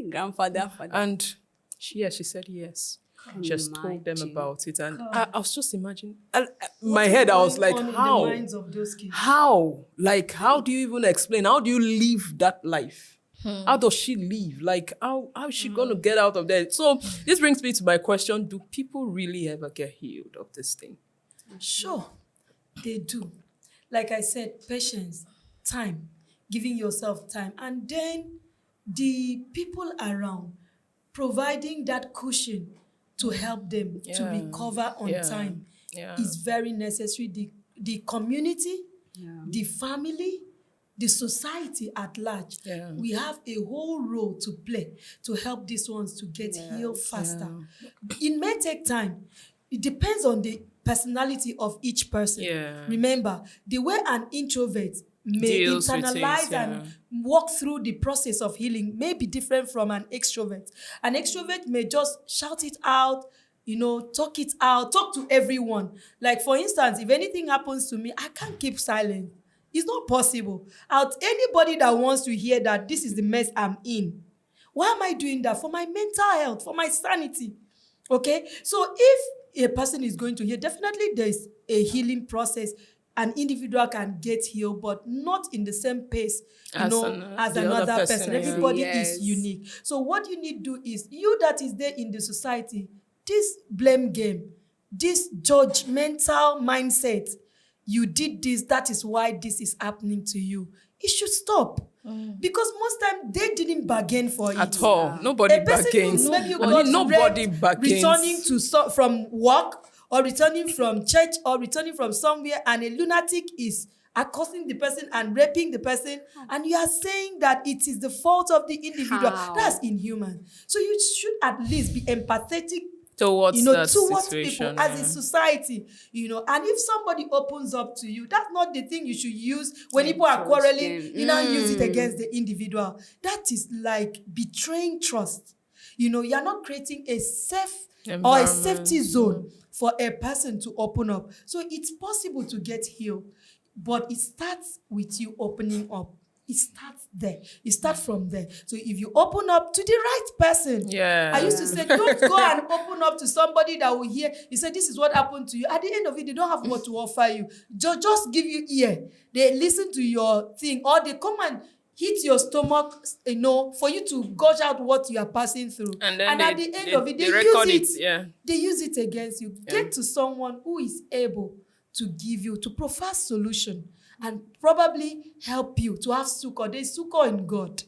Grandfather, father. And she said yes. She just told them about it. And I was just imagining, my head, I was like, how? In the minds of those kids? How? Like, how do you even explain? How do you live that life? How does she live? Like, how is she going to get out of there? So this brings me to my question. Do people really ever get healed of this thing? Sure, they do. Like I said, patience, time, giving yourself time. And then the people around providing that cushion to help them to recover on time is very necessary. The community, the family, the society at large, we have a whole role to play to help these ones to get healed faster. It may take time. It depends on the personality of each person. Remember, the way an introvert may internalize and walk through the process of healing may be different from an extrovert. An extrovert may just shout it out, talk it out, talk to everyone. Like, for instance, if anything happens to me, I can't keep silent. It's not possible. Anybody that wants to hear that this is the mess I'm in, why am I doing that? For my mental health, for my sanity. Okay? So if a person is going to heal, definitely there's a healing process. An individual can get healed, but not in the same pace, as another person. Everybody is unique. So what you need to do is, you that is there in the society, this blame game, this judgmental mindset, you did this, that is why this is happening to you. It should stop. Because most times they didn't bargain for it. At all. Nobody bargains. Nobody bargains. Returning from work, or returning from church, or returning from somewhere, and a lunatic is accosting the person and raping the person, and you are saying that it is the fault of the individual. That's inhuman. So you should at least be empathetic towards people as a society, and if somebody opens up to you, that's not the thing you should use when people are quarreling. You don't use it against the individual. That is like betraying trust. You're not creating a safe or a safety zone for a person to open up. So it's possible to get healed, but it starts with you opening up. It starts there. It starts from there. So if you open up to the right person, I used to say, don't go and open up to somebody that will hear. You say, this is what happened to you. At the end of it, they don't have what to offer you. Just give you ear. They listen to your thing, or they come and hit your stomach, for you to gush out what you are passing through. And at the end of it, they record use it. They use it against you. Get to someone who is able to give you, to provide solution, and probably help you to have succor. There's succor in God.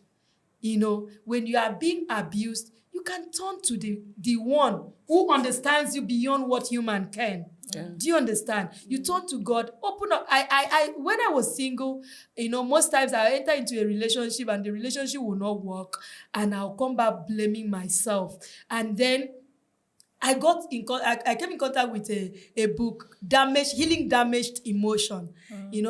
When you are being abused, you can turn to the one who understands you beyond what human can. Do you understand? You turn to God, open up. When I was single, most times I enter into a relationship and the relationship will not work, and I'll come back blaming myself. And then I came in contact with a book, Healing Damaged Emotion.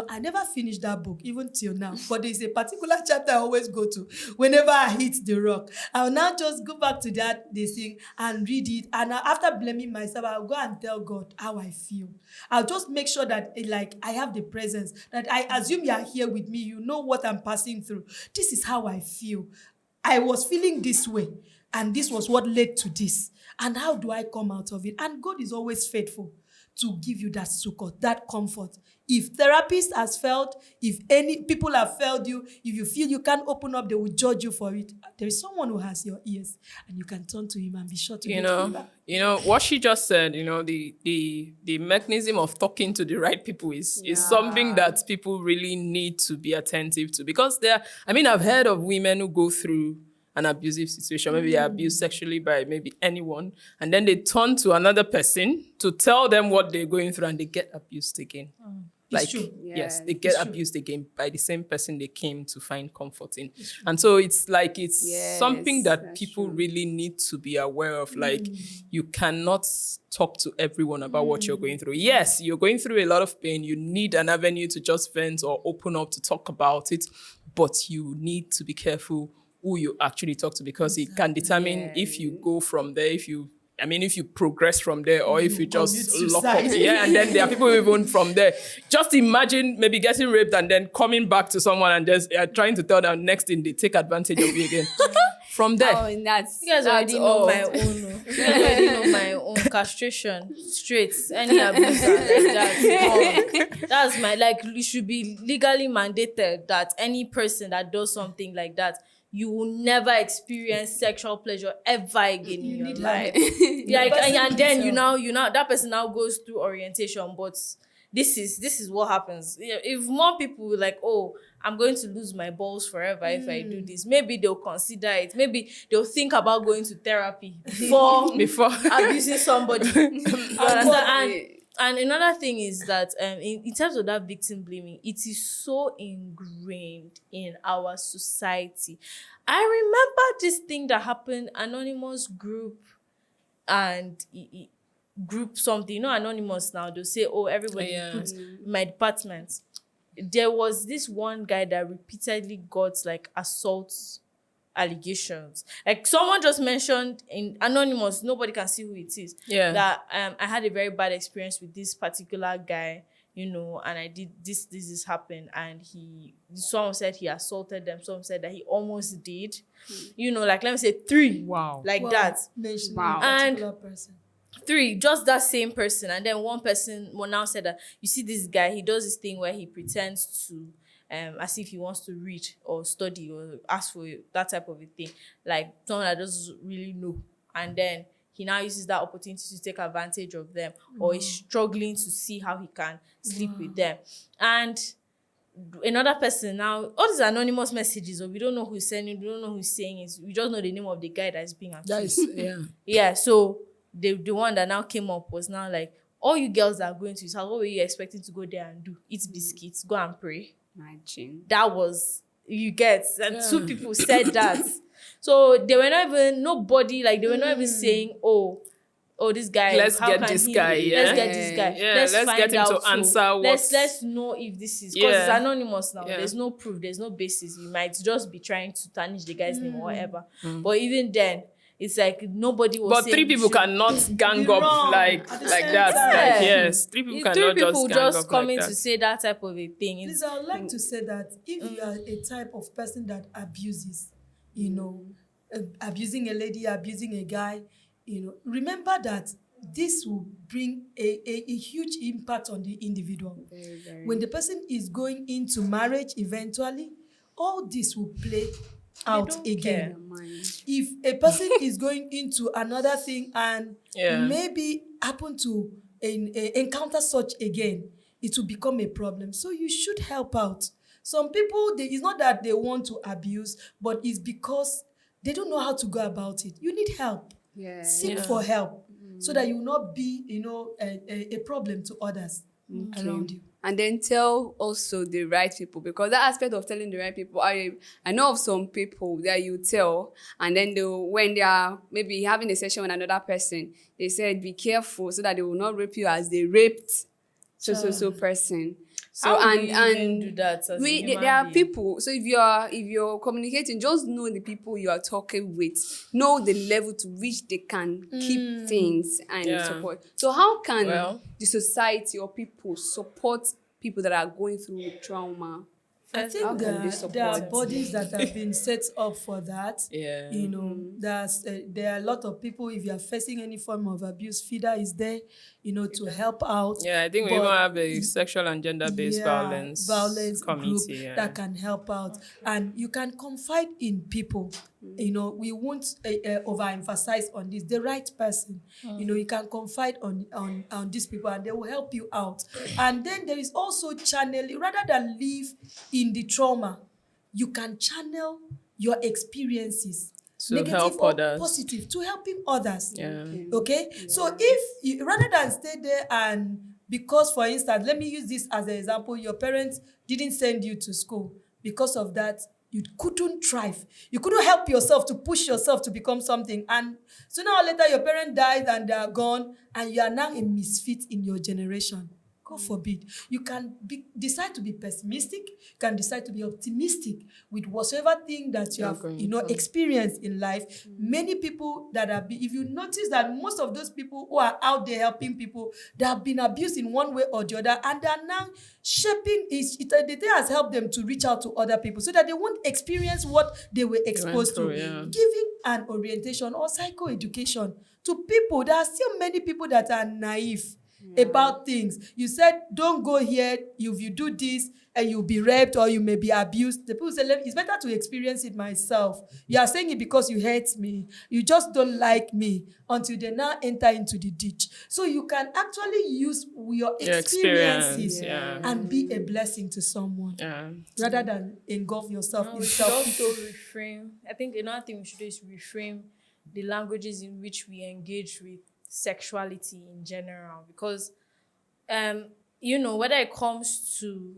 I never finished that book, even till now. But there's a particular chapter I always go to whenever I hit the rock. I'll now just go back to this thing and read it. And after blaming myself, I'll go and tell God how I feel. I'll just make sure that I have the presence, that I assume you are here with me. You know what I'm passing through. This is how I feel. I was feeling this way, and this was what led to this. And how do I come out of it? And God is always faithful to give you that support, that comfort. If therapist has failed, if any people have failed you, if you feel you can't open up, they will judge you for it. There is someone who has your ears, and you can turn to him and be sure to get feedback. What she just said, the mechanism of talking to the right people is something that people really need to be attentive to, because I've heard of women who go through an abusive situation, maybe they're abused sexually by maybe anyone, and then they turn to another person to tell them what they're going through, and they get abused again. It's true. Yes, they get abused again by the same person they came to find comfort in. And so it's something that people really need to be aware of. Like, you cannot talk to everyone about what you're going through. Yes, you're going through a lot of pain. You need an avenue to just vent or open up to talk about it. But you need to be careful who you actually talk to, because it can determine if you go from there, if you progress from there, or if you just lock up. Yeah, and then there are people even from there. Just imagine maybe getting raped and then coming back to someone and just trying to tell them next thing they take advantage of you again. From there. Oh, and that's, you guys already know my own. You guys already know my own castration, straight, any abuser like that. That's my, it should be legally mandated that any person that does something like that, you will never experience sexual pleasure ever again in your life. And then you now that person now goes through orientation, but this is what happens. If more people I'm going to lose my balls forever if I do this, maybe they'll consider it. Maybe they'll think about going to therapy before abusing somebody. You understand? And another thing is that in terms of that victim blaming, it is so ingrained in our society. I remember this thing that happened, anonymous group and group something. Anonymous now, they'll say, everybody put my department. There was this one guy that repeatedly got assault allegations. Someone just mentioned in anonymous, nobody can see who it is. Yeah. That I had a very bad experience with this particular guy, and I did this happened, and someone said he assaulted them, someone said that he almost did. Let me say 3. Wow. That. Wow. And person. 3, just that same person. And then one person now said that, you see this guy, he does this thing where he pretends to as if he wants to read or study or ask for that type of a thing, someone that doesn't really know, and then he now uses that opportunity to take advantage of them, or is struggling to see how he can sleep with them. And another person now, all these anonymous messages, or we don't know who's sending, we don't know who's saying it, we just know the name of the guy that is being accused. Yeah, so the one that now came up was now all you girls that are going to his house, what were you expecting to go there and do? Eat biscuits, go and pray. Imagine. That was, you get, and 2 people said that. So they were not even, nobody, they were not even saying, this guy, let's get this guy. Let's get this guy. Yeah, let's get him to answer what. Let's know if this is, because it's anonymous now. There's no proof, there's no basis. You might just be trying to tarnish the guy's name or whatever. But even then, it's nobody was. But 3 people cannot gang up like that. Yes, 3 people cannot just gang up coming like that. to say that type of a thing. Please, I would like to say that if you are a type of person that abuses, abusing a lady, abusing a guy, remember that this will bring a huge impact on the individual. Very, very. When the person is going into marriage eventually, all this will play out again. If a person is going into another thing and maybe happen to encounter such again, it will become a problem. So you should help out. Some people, it's not that they want to abuse, but it's because they don't know how to go about it. You need help. Seek for help so that you will not be, a problem to others around you. And then tell also the right people, because that aspect of telling the right people, I know of some people that you tell, and then when they are maybe having a session with another person, they said be careful so that they will not rape you as they raped so person. So how do you do that as a human there are being? people. So if you're communicating, just know the people you are talking with. Know the level to which they can keep things and support. So how can the society or people support people that are going through trauma? I How think can they there are support? bodies that have been set up for that. Yeah. You know, there are a lot of people, if you are facing any form of abuse, FIDA is there, to help out. Yeah, I think we even But have a sexual and gender-based violence group committee. Yeah. that can help out. And you can confide in people. We won't overemphasize on this. The right person, you can confide on these people and they will help you out. And then there is also channeling. Rather than live in the trauma, you can channel your experiences, To negative help or others. positive, to helping others. Yeah. Okay? So if you, rather than stay there and, because for instance, let me use this as an example, your parents didn't send you to school. Because of that, you couldn't thrive. You couldn't help yourself to push yourself to become something. And sooner or later, your parent died and they are gone, and you are now a misfit in your generation. God forbid. You can decide to be pessimistic. You can decide to be optimistic with whatsoever thing that you have, experienced in life. Many people that have been, if you notice that most of those people who are out there helping people, they have been abused in one way or the other, and they are now shaping it. The thing has helped them to reach out to other people so that they won't experience what they were exposed to. Giving an orientation or psychoeducation to people. There are still many people that are naive about things. You said, don't go here, if you do this, and you'll be raped or you may be abused. The people say, it's better to experience it myself. You are saying it because you hate me. You just don't like me, until they now enter into the ditch. So you can actually use your experiences and be a blessing to someone rather than engulf yourself in self. Also reframe. I think another thing we should do is reframe the languages in which we engage with sexuality in general, because whether it comes to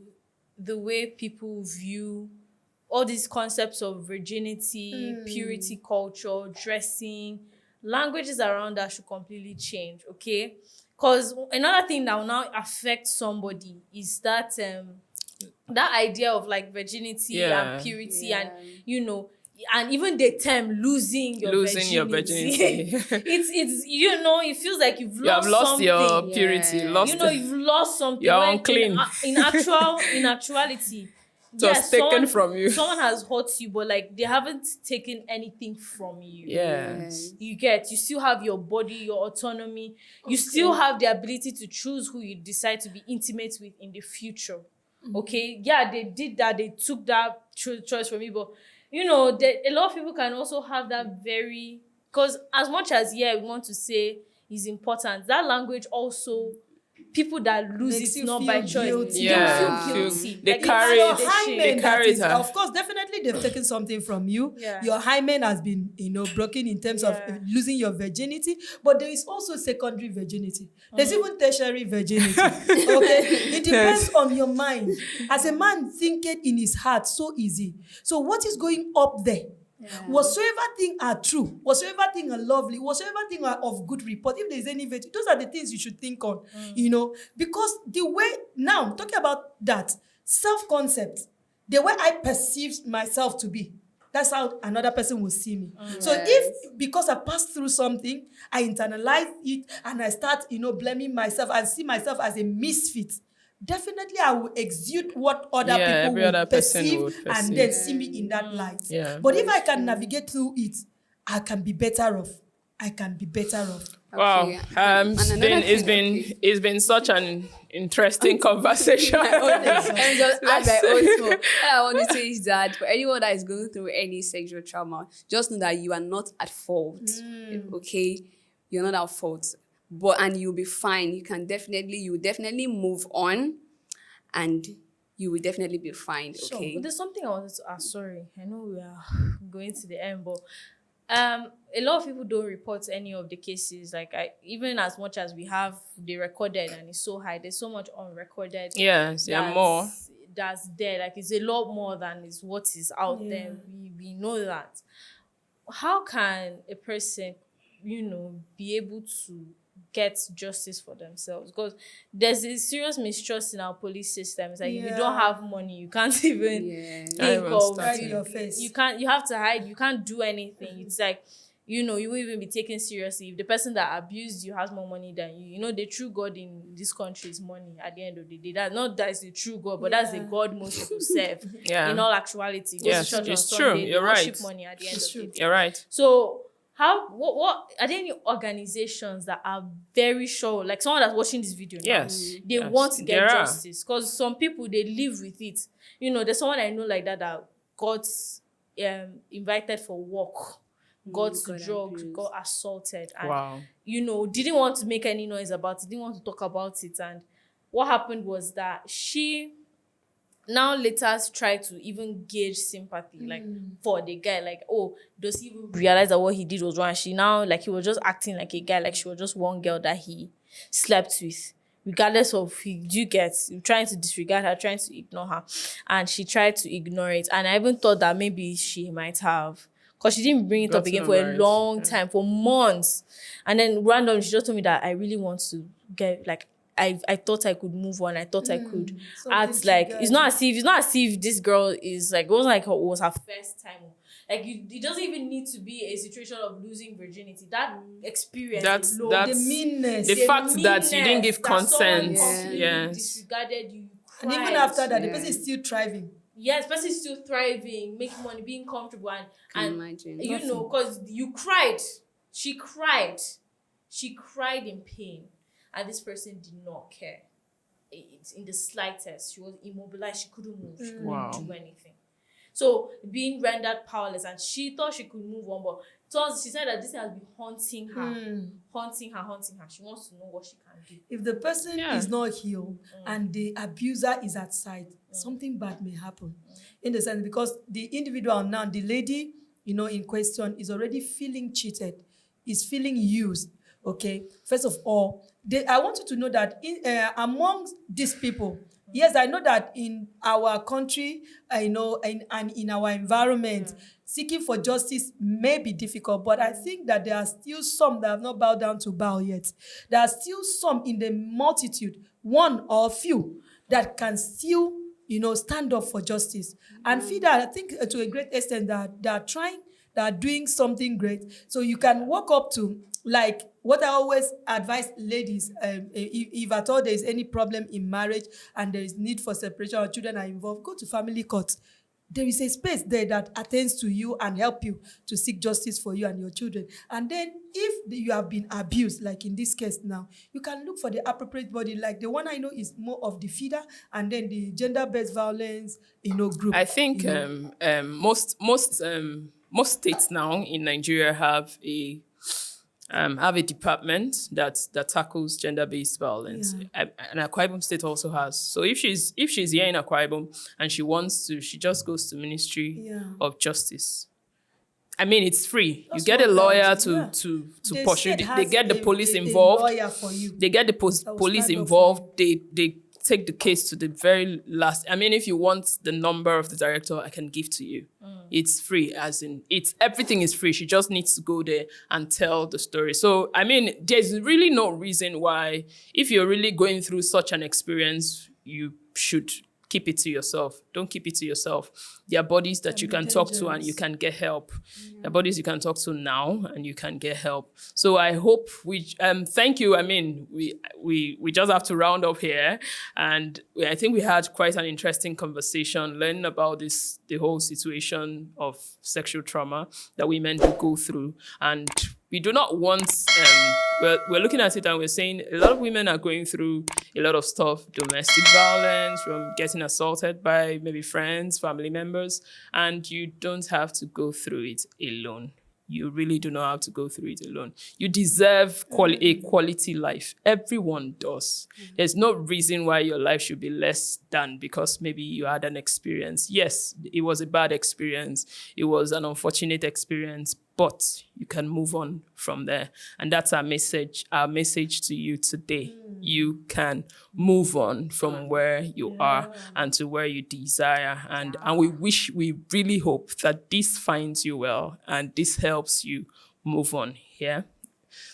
the way people view all these concepts of virginity, purity culture, dressing, languages around that should completely change. Okay, because another thing that will now affect somebody is that that idea of like virginity and purity and and even the term losing your virginity. it's it feels like you've lost something. Your purity. You've lost something. You're unclean. In actuality, it was taken from you. Someone has hurt you, but like they haven't taken anything from you. Yes. You still have your body, your autonomy. You still have the ability to choose who you decide to be intimate with in the future. Okay? Yeah, they did that. They took that choice from you, but a lot of people can also have that because as much as we want to say is important, that language also, people that lose it not by choice, guilty. They feel guilty. They carry it. Of course, definitely they've taken something from you. Your hymen has been, broken in terms of losing your virginity, but there is also secondary virginity. There's even tertiary virginity. Okay, it depends on your mind. As a man thinketh in his heart, so easy. So what is going up there? Whatsoever things are true, whatsoever things are lovely, whatsoever things are of good report, if there is any virtue, those are the things you should think on, because the way, now talking about that self-concept, the way I perceive myself to be, that's how another person will see me. So if, because I passed through something, I internalize it and I start, blaming myself and see myself as a misfit, definitely I will exude what other people will perceive and then see me in that light. But if I can navigate through it, I can be better off. Wow. It's been such an interesting conversation. I want to say is that for anyone that is going through any sexual trauma, just know that you are not at fault. Okay? You're not at fault. And you'll be fine. You will definitely move on, and you will definitely be fine. Okay. Sure. But there's something I wanted to ask. Sorry, I know we are going to the end, but a lot of people don't report any of the cases. Like even as much as we have the recorded and it's so high, there's so much unrecorded. Yes, more. That's there. Like it's a lot more than is what is out there. We know that. How can a person, be able to get justice for themselves? Because there's a serious mistrust in our police system. It's like if you don't have money, you can't even think of hide your face. You have to hide. You can't do anything. It's like you won't even be taken seriously. If the person that abused you has more money than you, the true God in this country is money at the end of the day. That's the true God, but that's the God most people serve. Yeah. In all actuality. Yes, it's true. You're right. Worship money at the end of the day. You're right. So what are there any organizations that are very sure, like someone that's watching this video now, they want to get justice? Because some people, they live with it. There's someone I know like that got invited for work, got drugged, got assaulted, and didn't want to make any noise about it, didn't want to talk about it. And what happened was that she now later tried to even gauge sympathy, like for the guy, like, oh, does he even realize that what he did was wrong? And she now, like, he was just acting like a guy, like she was just one girl that he slept with, regardless of trying to disregard her, trying to ignore her. And she tried to ignore it. And I even thought that maybe she might have, because she didn't bring it up again for a long time, for months. And then randomly, she just told me that I really want to get, like, I thought I could move on. I thought I could act like, it's not as if this girl is like, it wasn't like it was her first time. Like, it doesn't even need to be a situation of losing virginity. That experience, that's the meanness, the fact that you didn't give consent, disregarded you, and even after that, the person is still thriving. Yes, person is still thriving, making money, being comfortable, and imagine. Because you cried, she cried in pain, and this person did not care. It's in the slightest. She was immobilized. She couldn't move. She couldn't do anything. So being rendered powerless, and she thought she could move on, but she said that this has been haunting her. She wants to know what she can do. If the person is not healed and the abuser is at side, something bad may happen. In the sense, because the individual now, the lady, in question, is already feeling cheated, is feeling used. Okay. First of all, I want you to know that among these people, yes, I know that in our country, and in our environment, seeking for justice may be difficult, but I think that there are still some that have not bowed down to bow yet. There are still some in the multitude, one or few, that can still, stand up for justice. And feel that, I think to a great extent, that they are trying, they are doing something great. So you can walk up to, like what I always advise ladies, if at all there is any problem in marriage and there is need for separation or children are involved, go to family court. There is a space there that attends to you and help you to seek justice for you and your children. And then if you have been abused, like in this case now, you can look for the appropriate body. Like the one I know is more of the feeder, and then the gender-based violence, group. I think most states now in Nigeria have a department that tackles gender-based violence. And Akwa Ibom State also has. So if she's here in Akwa Ibom and she wants to, she just goes to Ministry of Justice. I mean, it's free. You get a lawyer to pursue. They get the police involved. Lawyer for you. They get the police involved. They take the case to the very last. I mean, if you want the number of the director, I can give to you. It's free, as in everything is free. She just needs to go there and tell the story. So, I mean, there's really no reason why, if you're really going through such an experience, you should keep it to yourself. Don't keep it to yourself. There are bodies that you can talk to and you can get help. There are bodies you can talk to now and you can get help. So I hope thank you. I mean, we just have to round up here. And I think we had quite an interesting conversation learning about the whole situation of sexual trauma that women do go through. And we do not want, we're looking at it and we're saying a lot of women are going through a lot of stuff, domestic violence, from getting assaulted by maybe friends, family members, and you don't have to go through it alone. You really do not have to go through it alone. You deserve a quality life. Everyone does. There's no reason why your life should be less than because maybe you had an experience. Yes, it was a bad experience. It was an unfortunate experience, but you can move on from there. And that's our message to you today. You can move on from where you are and to where you desire. And we really hope that this finds you well and this helps you move on. Yeah.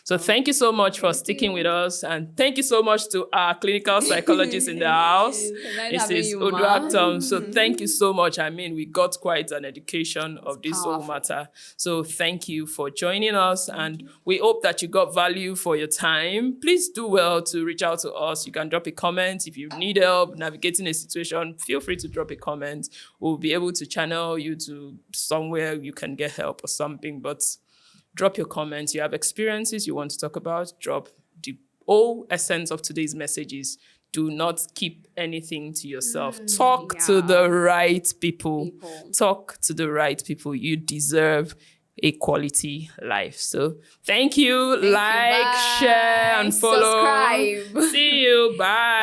So thank you so much for sticking with us. And thank you so much to our clinical psychologist in the house. This is Oduatom. So thank you so much. I mean, we got quite an education of this whole matter. So thank you for joining us. And we hope that you got value for your time. Please do well to reach out to us. You can drop a comment. If you need help navigating a situation, feel free to drop a comment. We'll be able to channel you to somewhere you can get help or something. But drop your comments. You have experiences you want to talk about. Drop. The whole essence of today's message is do not keep anything to yourself. Talk to the right people. Talk to the right people. You deserve a quality life. So thank you. Share, and follow. Subscribe. See you. Bye.